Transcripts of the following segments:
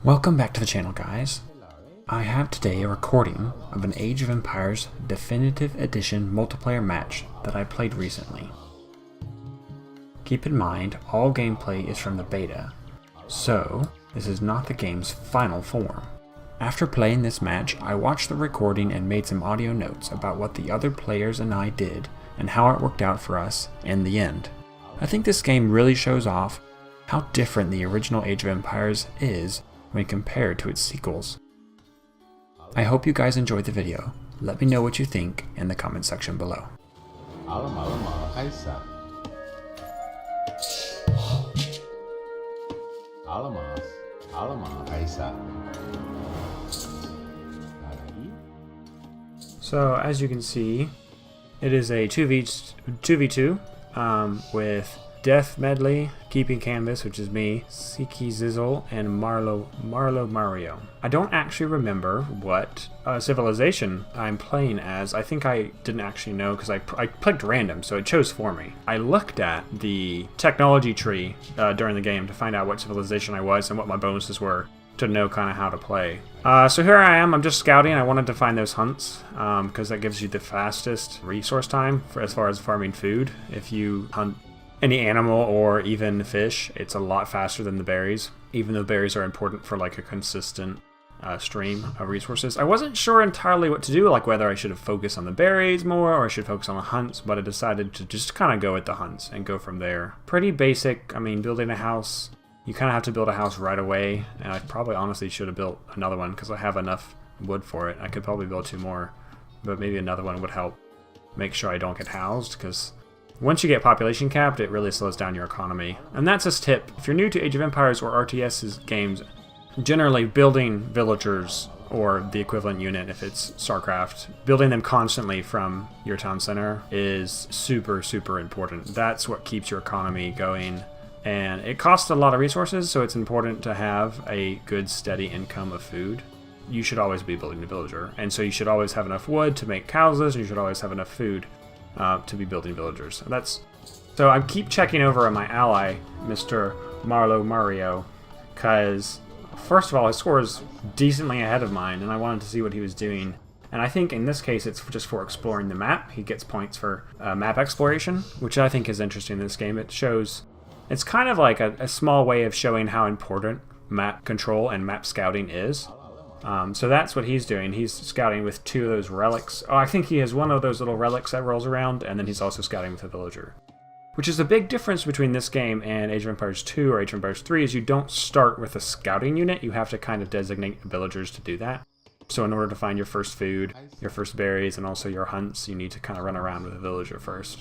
Welcome back to the channel, guys. I have today a recording of an Age of Empires Definitive Edition multiplayer match that I played recently. Keep in mind, all gameplay is from the beta, so this is not the game's final form. After playing this match, I watched the recording and made some audio notes about what the other players and I did and how it worked out for us in the end. I think this game really shows off how different the original Age of Empires is when compared to its sequels. I hope you guys enjoyed the video. Let me know what you think in the comment section below. So as you can see, it is a 2v2 with Death Medley, Keeping Canvas, which is me, Siki Zizzle, and Marlo Mario. I don't actually remember what civilization I'm playing as. I think I didn't actually know because I clicked random, so it chose for me. I looked at the technology tree during the game to find out what civilization I was and what my bonuses were to know kind of how to play. So here I am, I'm just scouting. I wanted to find those hunts because that gives you the fastest resource time as far as farming food. If you hunt any animal or even fish, it's a lot faster than the berries, even though berries are important for like a consistent stream of resources. I wasn't sure entirely what to do, like whether I should have focused on the berries more or I should focus on the hunts, but I decided to just kind of go with the hunts and go from there. Pretty basic. I mean, building a house, you kind of have to build a house right away, and I probably honestly should have built another one because I have enough wood for it. I could probably build 2 more, but maybe another one would help make sure I don't get housed, because once you get population capped, it really slows down your economy. And that's a tip. If you're new to Age of Empires or RTS games, generally building villagers, or the equivalent unit if it's StarCraft, building them constantly from your town center is super, super important. That's what keeps your economy going. And it costs a lot of resources, so it's important to have a good, steady income of food. You should always be building a villager, and so you should always have enough wood to make houses, and you should always have enough food to be building villagers. So I keep checking over on my ally, Mr. Marlo Mario, because first of all, his score is decently ahead of mine, and I wanted to see what he was doing. And I think in this case, it's just for exploring the map. He gets points for map exploration, which I think is interesting in this game. It's kind of like a small way of showing how important map control and map scouting is. So that's what he's doing. He's scouting with 2 of those relics. Oh, I think he has one of those little relics that rolls around, and then he's also scouting with a villager. Which is a big difference between this game and Age of Empires 2 or Age of Empires 3 is you don't start with a scouting unit. You have to kind of designate villagers to do that. So in order to find your first food, your first berries, and also your hunts, you need to kind of run around with a villager first.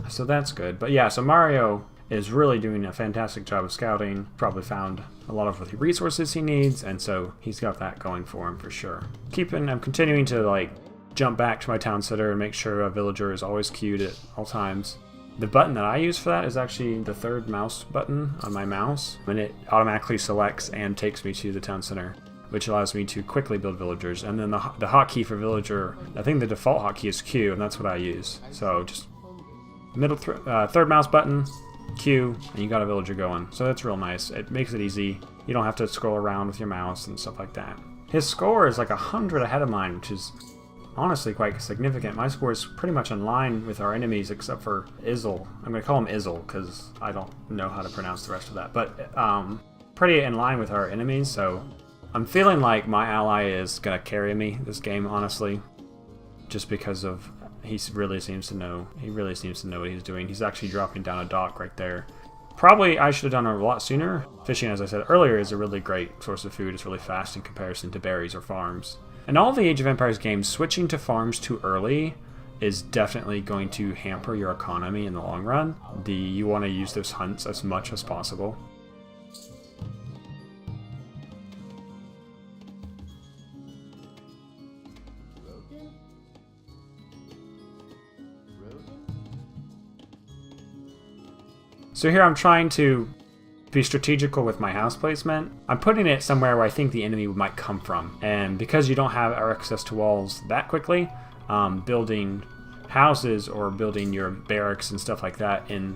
So that's good. But yeah, so Mario is really doing a fantastic job of scouting. Probably found a lot of the resources he needs, and so he's got that going for him for sure. I'm continuing to like jump back to my town center and make sure a villager is always queued at all times. The button that I use for that is actually the 3rd mouse button on my mouse, and it automatically selects and takes me to the town center, which allows me to quickly build villagers. And then the hotkey for villager, I think the default hotkey is Q, and that's what I use. So just middle 3rd mouse button, Q, and you got a villager going. So that's real nice. It makes it easy. You don't have to scroll around with your mouse and stuff like that. His score is like 100 ahead of mine, which is honestly quite significant. My score is pretty much in line with our enemies except for Izzle. I'm going to call him Izzle because I don't know how to pronounce the rest of that. But pretty in line with our enemies, so I'm feeling like my ally is going to carry me this game, honestly. Just because of he really seems to know what he's doing. He's actually dropping down a dock right there. Probably I should have done it a lot sooner. Fishing, as I said earlier, is a really great source of food. It's really fast in comparison to berries or farms. In all the Age of Empires games, switching to farms too early is definitely going to hamper your economy in the long run. You want to use those hunts as much as possible. So here I'm trying to be strategical with my house placement. I'm putting it somewhere where I think the enemy might come from. And because you don't have access to walls that quickly, having houses or building your barracks and stuff like that in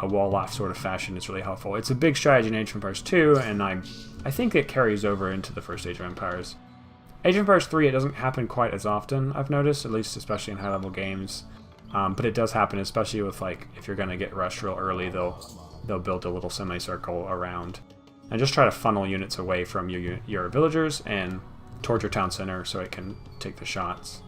a wall-off sort of fashion is really helpful. It's a big strategy in Age of Empires 2, and I think it carries over into the first Age of Empires. Age of Empires 3, it doesn't happen quite as often, I've noticed, at least especially in high-level games. But it does happen, especially with, like, if you're going to get rushed real early, they'll build a little semicircle around. And just try to funnel units away from your villagers and towards your town center so it can take the shots.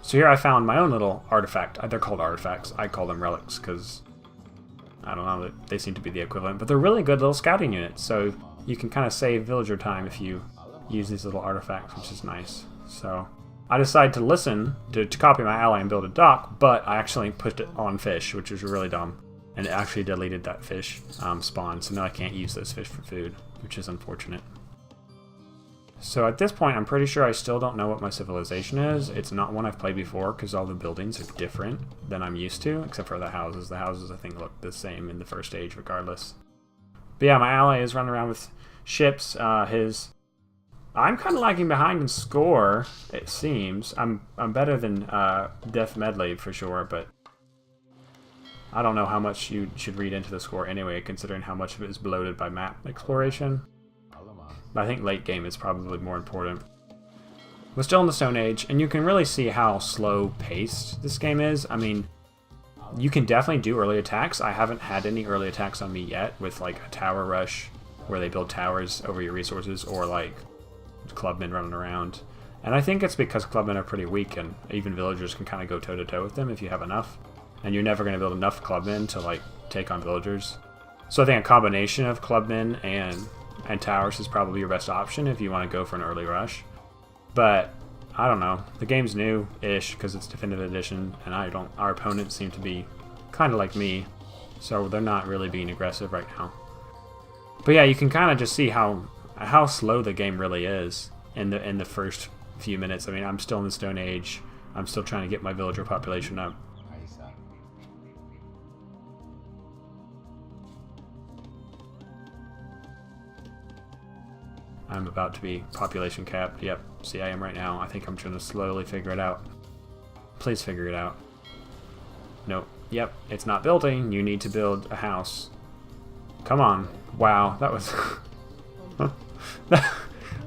So here I found my own little artifact. They're called artifacts. I call them relics because, I don't know, they seem to be the equivalent. But they're really good little scouting units, so you can kind of save villager time if you use these little artifacts, which is nice. So I decided to listen, to copy my ally and build a dock, but I actually put it on fish, which was really dumb. And it actually deleted that fish spawn, so now I can't use those fish for food, which is unfortunate. So at this point, I'm pretty sure I still don't know what my civilization is. It's not one I've played before because all the buildings are different than I'm used to, except for the houses. The houses, I think, look the same in the first age regardless. But yeah, my ally is running around with ships. I'm kind of lagging behind in score, it seems. I'm better than Death Medley for sure, but I don't know how much you should read into the score anyway, considering how much of it is bloated by map exploration. But I think late game is probably more important. We're still in the Stone Age, and you can really see how slow-paced this game is. I mean, you can definitely do early attacks. I haven't had any early attacks on me yet with, like, a tower rush where they build towers over your resources, or, like, clubmen running around. And I think it's because clubmen are pretty weak, and even villagers can kind of go toe-to-toe with them if you have enough. And you're never going to build enough clubmen to, like, take on villagers. So I think a combination of clubmen and towers is probably your best option if you want to go for an early rush. But I don't know. The game's new-ish because it's Definitive Edition, and our opponents seem to be kind of like me, so they're not really being aggressive right now. But yeah, you can kind of just see how slow the game really is in the first few minutes. I mean, I'm still in the Stone Age. I'm still trying to get my villager population up. I'm about to be population capped. Yep, see I am right now. I think I'm trying to slowly figure it out. Please figure it out. Nope. Yep, it's not building. You need to build a house. Come on. Wow, that was...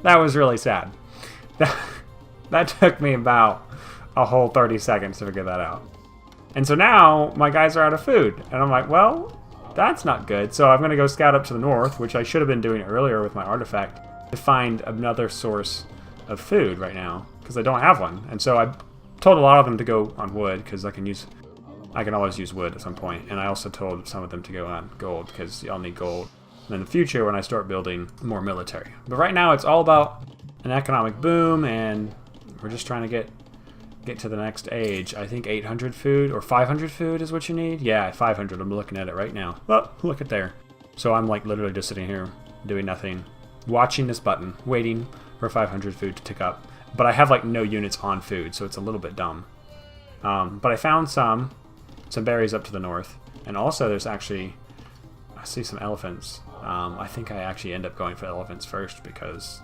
that was really sad. That took me about a whole 30 seconds to figure that out. And so now my guys are out of food. And I'm like, well, that's not good. So I'm going to go scout up to the north, which I should have been doing earlier with my artifact, to find another source of food right now, because I don't have one. And so I told a lot of them to go on wood, because I can always use wood at some point. And I also told some of them to go on gold, because y'all need gold in the future when I start building more military. But right now it's all about an economic boom, and we're just trying to get to the next age. I think 800 food or 500 food is what you need. Yeah, 500. I'm looking at it right now. Oh, look at there. So I'm like literally just sitting here doing nothing, watching this button, waiting for 500 food to tick up. But I have like no units on food, so it's a little bit dumb. But I found some berries up to the north, and also there's actually, I see some elephants. I think I actually end up going for elephants first because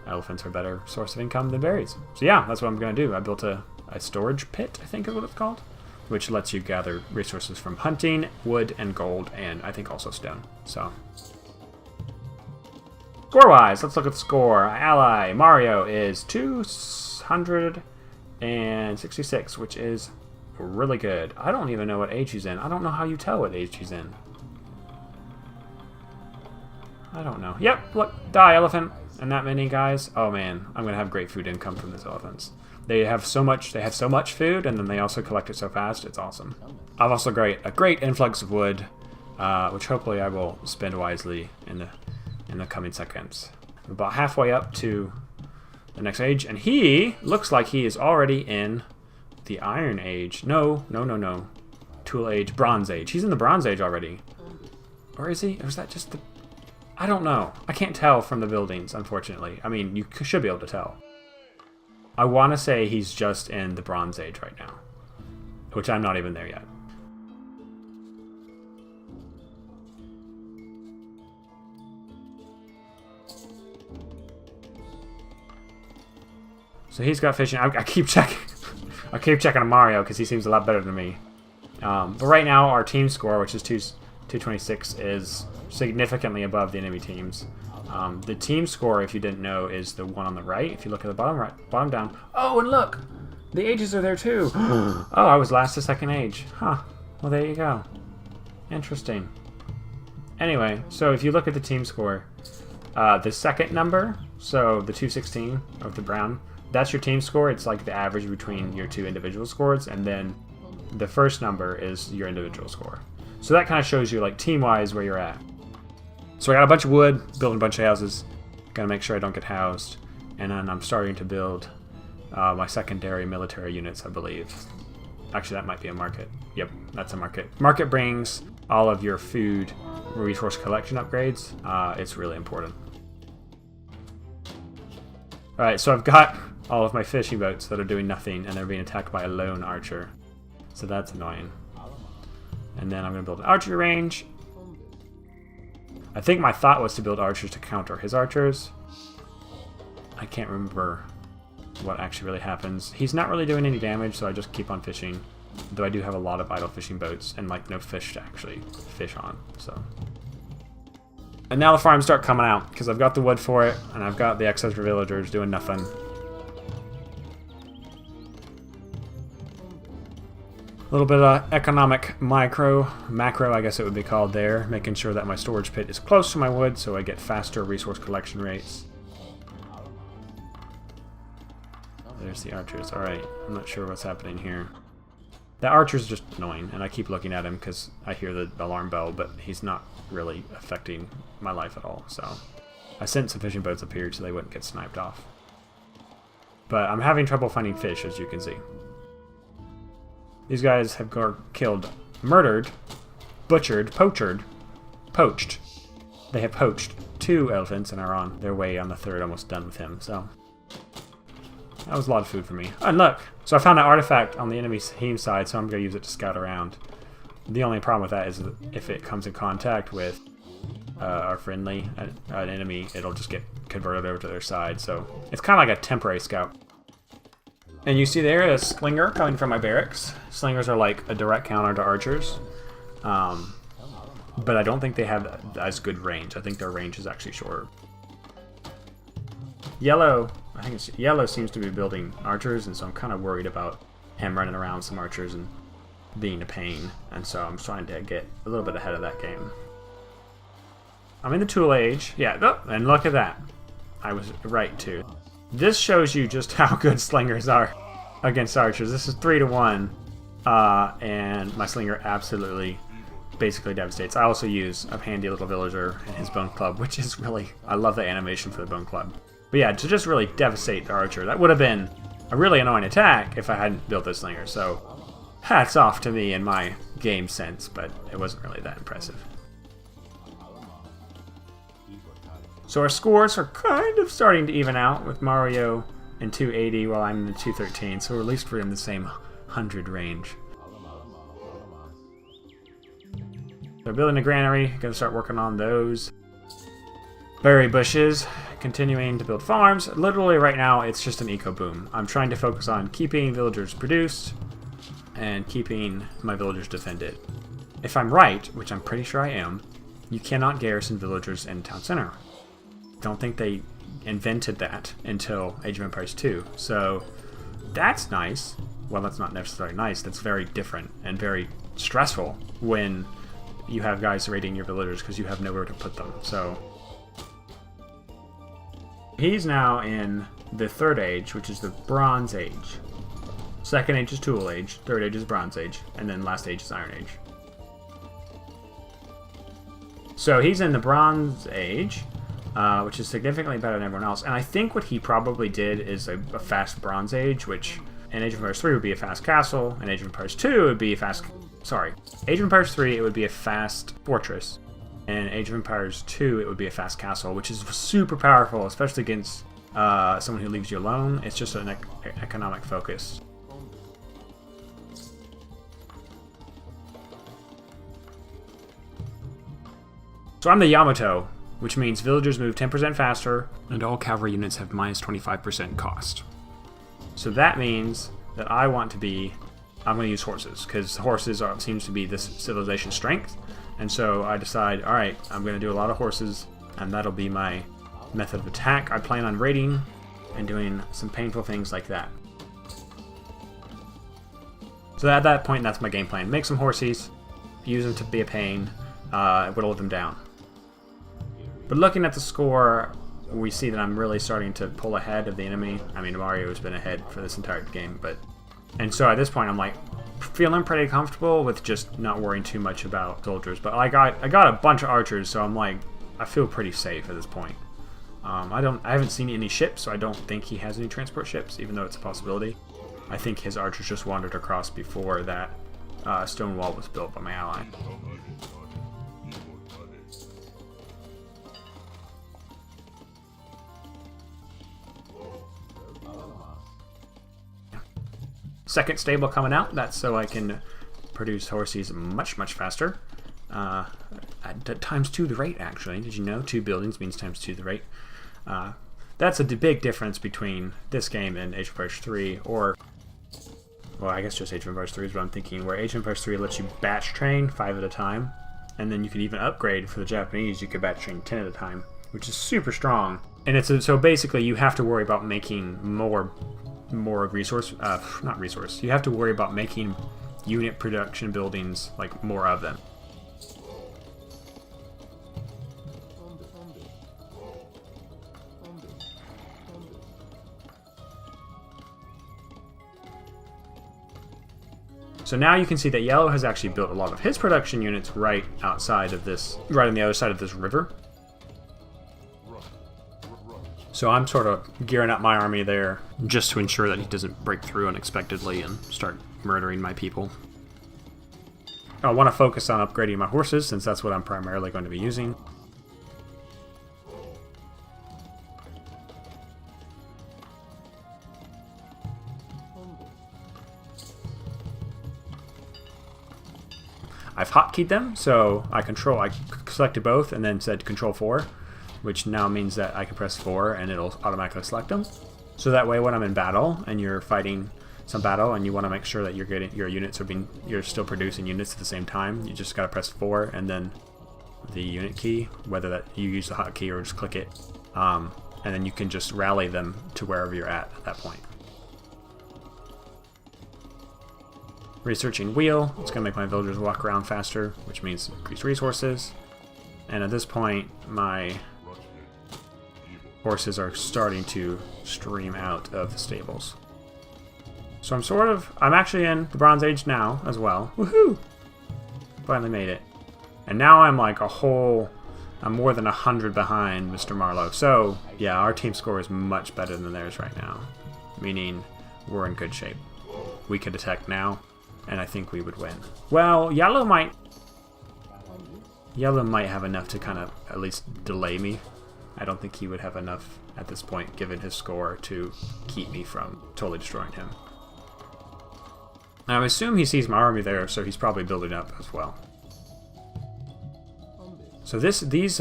elephants are a better source of income than berries. So yeah, that's what I'm going to do. I built a storage pit, I think is what it's called, which lets you gather resources from hunting, wood, and gold, and I think also stone. So score-wise, let's look at the score. Ally Mario is 266, which is really good. I don't even know what age he's in. I don't know how you tell what age he's in. I don't know. Yep, look, die elephant. And that many guys. Oh man, I'm gonna have great food income from these elephants. They have so much food, and then they also collect it so fast. It's awesome. I've also a great influx of wood, which hopefully I will spend wisely in the coming seconds. We're about halfway up to the next age, and he looks like he is already in the Iron Age. No. Tool Age, Bronze Age. He's in the Bronze Age already. Or is he? Or is that just the... I don't know. I can't tell from the buildings, unfortunately. I mean, you should be able to tell. I want to say he's just in the Bronze Age right now, which I'm not even there yet. So he's got fishing. I keep checking. I keep checking on Mario because he seems a lot better than me. But right now, our team score, which is 226, is significantly above the enemy teams. The team score, if you didn't know, is the one on the right. If you look at the bottom right, bottom down. Oh, and look! The ages are there too. Oh, I was last to second age. Huh. Well, there you go. Interesting. Anyway, so if you look at the team score, the second number, so the 216 of the brown, that's your team score. It's like the average between your two individual scores, and then the first number is your individual score. So that kind of shows you, like, team-wise where you're at. So I got a bunch of wood, building a bunch of houses. Gotta make sure I don't get housed. And then I'm starting to build my secondary military units, I believe. Actually, that might be a market. Yep, that's a market. Market brings all of your food resource collection upgrades. It's really important. Alright, so I've got all of my fishing boats that are doing nothing, and they're being attacked by a lone archer. So that's annoying. And then I'm going to build an archery range. I think my thought was to build archers to counter his archers. I can't remember what actually really happens. He's not really doing any damage, so I just keep on fishing. Though I do have a lot of idle fishing boats and like no fish to actually fish on. So, and now the farms start coming out because I've got the wood for it and I've got the excess villagers doing nothing. A little bit of economic macro, I guess it would be called there, making sure that my storage pit is close to my wood so I get faster resource collection rates. There's the archers. Alright, I'm not sure what's happening here. The archer's just annoying, and I keep looking at him because I hear the alarm bell, but he's not really affecting my life at all, so I sent some fishing boats up here so they wouldn't get sniped off. But I'm having trouble finding fish, as you can see. These guys have killed, murdered, butchered, poached. They have poached 2 elephants and are on their way on the 3rd, almost done with him, so that was a lot of food for me. Oh, and look! So I found an artifact on the enemy team side, so I'm going to use it to scout around. The only problem with that is that if it comes in contact with our friendly, an enemy, it'll just get converted over to their side. So it's kind of like a temporary scout. And you see there a slinger coming from my barracks. Slingers are like a direct counter to archers. But I don't think they have as good range. I think their range is actually shorter. Yellow, I think it's Yellow seems to be building archers, and so I'm kind of worried about him running around some archers and being a pain, and so I'm trying to get a little bit ahead of that game. I'm in the tool age, yeah, oh, and look at that. I was right too. This shows you just how good slingers are against archers. This is 3-1, and my slinger absolutely basically devastates. I also use a handy little villager and his bone club, which is really, I love the animation for the bone club. But yeah, to just really devastate the archer, that would have been a really annoying attack if I hadn't built this slinger. So hats off to me in my game sense, but it wasn't really that impressive. So our scores are kind of starting to even out with Mario in 280 while I'm in the 213. So at least we're in the same 100 range. So building a granary, gonna start working on those. Berry bushes, continuing to build farms. Literally right now it's just an eco boom. I'm trying to focus on keeping villagers produced and keeping my villagers defended. If I'm right, which I'm pretty sure I am, you cannot garrison villagers in town center. Don't think they invented that until Age of Empires 2. So that's nice. Well, that's not necessarily nice. That's very different and very stressful when you have guys raiding your villagers because you have nowhere to put them. So he's now in the 3rd age, which is the Bronze Age. 2nd age is Tool Age, 3rd age is Bronze Age, and then last age is Iron Age. So he's in the Bronze Age, which is significantly better than everyone else. And I think what he probably did is a fast Bronze Age, which in Age of Empires 3 would be a fast castle, in Age of Empires 2 it would be a fast... Sorry, Age of Empires 3 it would be a fast fortress. In Age of Empires 2, it would be a fast castle, which is super powerful, especially against someone who leaves you alone. It's just an economic focus. So I'm the Yamato, which means villagers move 10% faster, and all cavalry units have minus 25% cost. So that means that I'm going to use horses, because horses seems to be this civilization's strength. And so I decide, alright, I'm going to do a lot of horses, and that'll be my method of attack. I plan on raiding and doing some painful things like that. So at that point, that's my game plan. Make some horses, use them to be a pain, whittle them down. But looking at the score, we see that I'm really starting to pull ahead of the enemy. I mean, Mario has been ahead for this entire game, and so at this point, I'm like feeling pretty comfortable with just not worrying too much about soldiers. But I got a bunch of archers, so I'm like, I feel pretty safe at this point. I haven't seen any ships, so I don't think he has any transport ships, even though it's a possibility. I think his archers just wandered across before that stone wall was built by my ally. Second stable coming out. That's so I can produce horses much, much faster. At times 2 the rate, actually. Did you know 2 buildings means times 2 the rate? That's a big difference between this game and Age of Empires 3, or, well, I guess just Age of Empires 3 is what I'm thinking, where Age of Empires 3 lets you batch train 5 at a time, and then you could even upgrade for the Japanese, you could batch train 10 at a time, which is super strong. And so basically you have to worry about making more resource, not resource, you have to worry about making unit production buildings, like more of them. So now you can see that Yellow has actually built a lot of his production units right outside of this, right on the other side of this river. So I'm sort of gearing up my army there just to ensure that he doesn't break through unexpectedly and start murdering my people. I want to focus on upgrading my horses, since that's what I'm primarily going to be using. I've hotkeyed them, so I selected both and then said Control 4, which now means that I can press 4 and it'll automatically select them. So that way when I'm in battle and you're fighting some battle and you want to make sure that you're still producing units at the same time, you just gotta press 4 and then the unit key, whether that you use the hotkey or just click it, and then you can just rally them to wherever you're at that point. Researching wheel, it's going to make my villagers walk around faster, which means increased resources. And at this point, my horses are starting to stream out of the stables. So I'm actually in the Bronze Age now as well. Woohoo! Finally made it. And now I'm like I'm more than 100 behind Mr. Marlowe. So, yeah, our team score is much better than theirs right now. Meaning, we're in good shape. We could attack now, and I think we would win. Well, Yellow might have enough to kind of at least delay me. I don't think he would have enough at this point, given his score, to keep me from totally destroying him. I assume he sees my army there, so he's probably building up as well. So these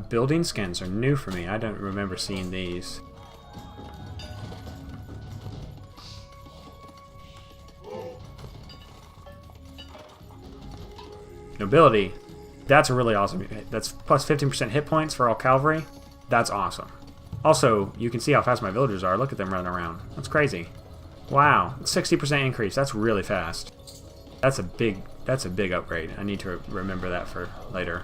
building skins are new for me. I don't remember seeing these. Nobility. That's a really awesome. That's plus 15% hit points for all cavalry. That's awesome. Also, you can see how fast my villagers are. Look at them running around. That's crazy. Wow, 60% increase. That's really fast. That's a big upgrade. I need to remember that for later.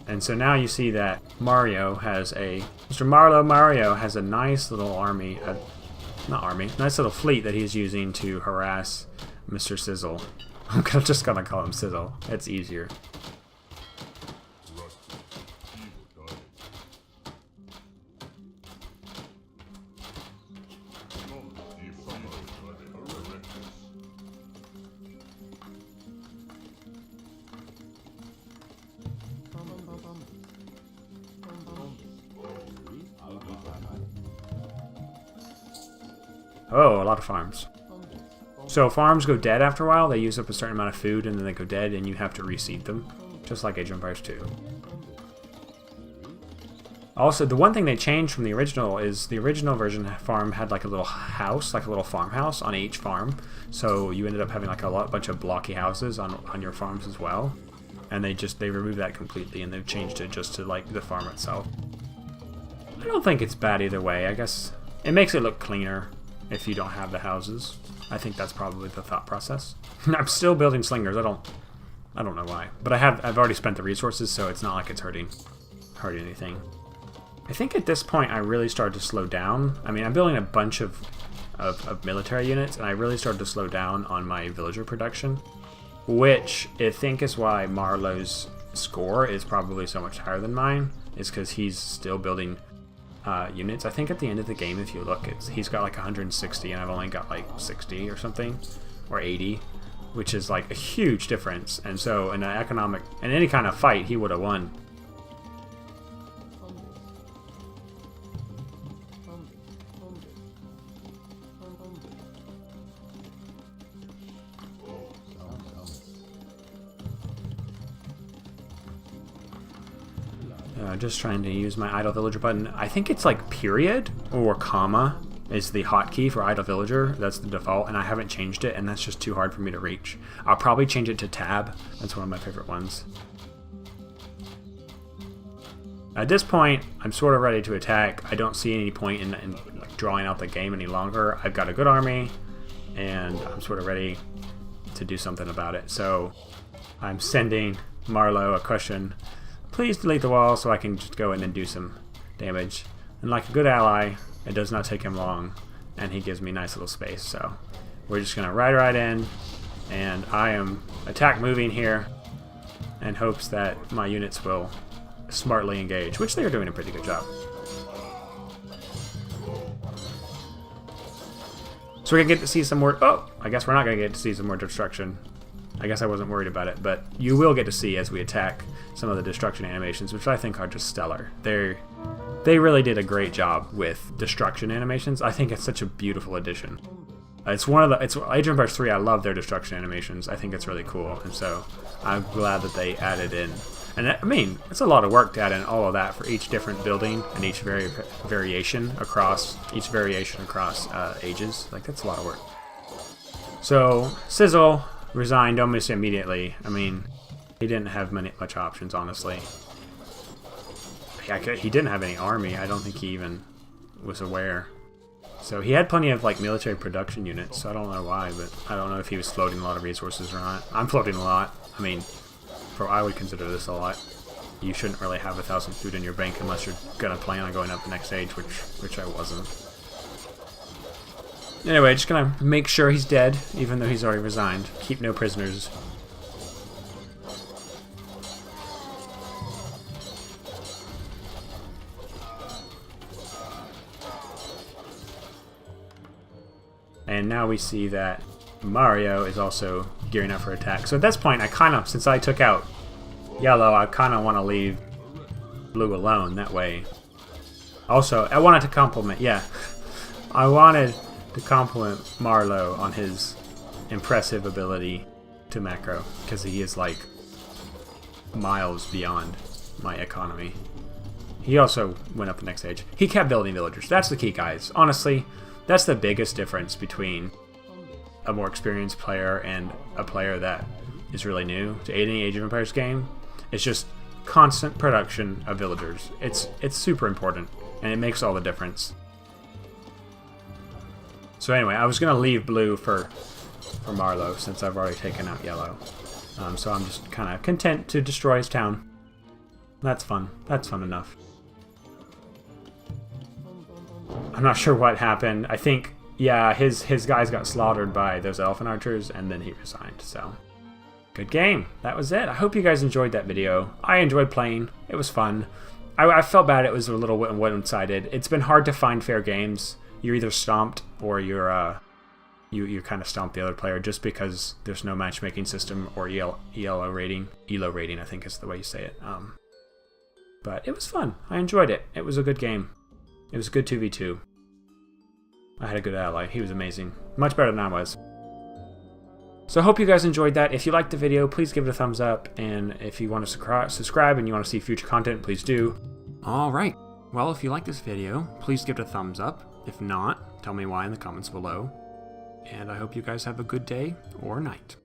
And so now you see that Mr. Mario has a nice little army, nice little fleet that he's using to harass Mr. Sizzle. I'm just gonna call him Sizzle. It's easier. Oh, a lot of farms. So farms go dead after a while. They use up a certain amount of food and then they go dead and you have to reseed them. Just like Age of Empires 2. Also, the one thing they changed from the original is the original version farm had like a little house, like a little farmhouse on each farm. So you ended up having like a bunch of blocky houses on your farms as well. And they removed that completely, and they've changed it just to like the farm itself. I don't think it's bad either way. I guess it makes it look cleaner if you don't have the houses. I think that's probably the thought process. I'm still building slingers. I don't know why, but I've already spent the resources, so it's not like it's hurting anything. I think at this point I really started to slow down. I mean, I'm building a bunch of military units, and I really started to slow down on my villager production, which I think is why Marlowe's score is probably so much higher than mine, is because he's still building units. I think at the end of the game, if you look, he's got like 160 and I've only got like 60 or something, or 80, which is like a huge difference. And so in any kind of fight, he would have won. Just trying to use my idle villager button. I think it's like period or comma is the hotkey for idle villager. That's the default, and I haven't changed it, and that's just too hard for me to reach. I'll probably change it to tab. That's one of my favorite ones. At this point, I'm sort of ready to attack. I don't see any point in like drawing out the game any longer. I've got a good army, and I'm sort of ready to do something about it. So I'm sending Marlowe a question. Please delete the wall so I can just go in and do some damage. And like a good ally, it does not take him long, and he gives me nice little space. So we're just going to ride right in, and I am attack moving here in hopes that my units will smartly engage, which they are doing a pretty good job. So we're going to get to see some more... Oh, I guess we're not going to get to see some more destruction. I guess I wasn't worried about it, but you will get to see as we attack some of the destruction animations, which I think are just stellar. They really did a great job with destruction animations. I think it's such a beautiful addition. It's Age of Empires 3. I love their destruction animations. I think it's really cool, and so I'm glad that they added in. And I mean, it's a lot of work to add in all of that for each different building and each variation across ages. Like, that's a lot of work. So Sizzle resigned almost immediately. I mean, he didn't have much options, honestly. He didn't have any army. I don't think he even was aware. So he had plenty of like military production units, so I don't know why, but I don't know if he was floating a lot of resources or not. I'm floating a lot. I mean, I would consider this a lot. You shouldn't really have 1,000 food in your bank unless you're gonna plan on going up the next stage, which I wasn't. Anyway, just gonna make sure he's dead, even though he's already resigned. Keep no prisoners. And now we see that Mario is also gearing up for attack. So at this point, since I took out yellow, I kind of want to leave blue alone. That way. Also, I wanted to compliment, I wanted to compliment Marlowe on his impressive ability to macro, because he is like miles beyond my economy. He also went up the next stage. He kept building villagers. That's the key, guys. Honestly, that's the biggest difference between a more experienced player and a player that is really new to any Age of Empires game. It's just constant production of villagers. It's super important, and it makes all the difference. So anyway, I was going to leave blue for Marlowe since I've already taken out yellow. So I'm just kind of content to destroy his town. That's fun. That's fun enough. I'm not sure what happened. I think, yeah, his guys got slaughtered by those elephant archers, and then he resigned. So, good game. That was it. I hope you guys enjoyed that video. I enjoyed playing. It was fun. I felt bad it was a little one-sided. It's been hard to find fair games. You're either stomped or you kind of stomp the other player just because there's no matchmaking system or ELO rating. ELO rating, I think is the way you say it. But it was fun. I enjoyed it. It was a good game. It was a good 2v2. I had a good ally. He was amazing. Much better than I was. So I hope you guys enjoyed that. If you liked the video, please give it a thumbs up. And if you want to subscribe and you want to see future content, please do. Alright. Well, if you like this video, please give it a thumbs up. If not, tell me why in the comments below. And I hope you guys have a good day or night.